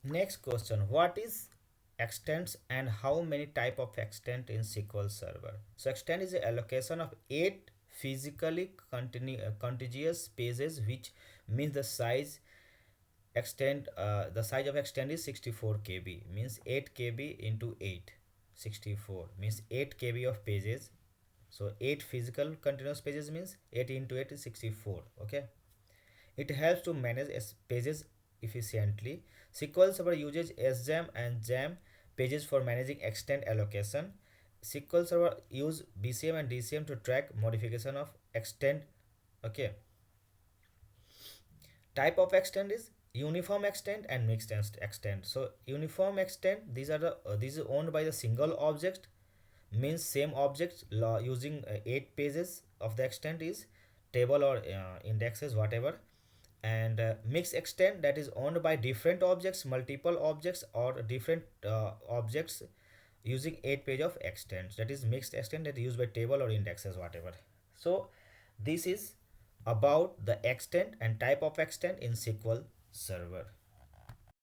Next question, what is extents and how many type of extent in SQL Server? So extent is a allocation of 8 physically contiguous pages, which means the size of extent is 64 KB, means 8 KB into 8, 64 means 8 KB of pages. So 8 physical continuous pages means 8 into 8 is 64. Okay, it helps to manage pages efficiently. SQL Server uses SJAM and JAM pages for managing extent allocation. SQL Server use BCM and DCM to track modification of extent. Okay, type of extent is uniform extent and mixed extent. So uniform extent, these are owned by the single object, means same object using 8 pages of the extent is table or indexes whatever. And mixed extent, that is owned by different objects, multiple objects, or different objects using 8 page of extents, that is mixed extent, that is used by table or indexes whatever. So this is about the extent and type of extent in SQL Server.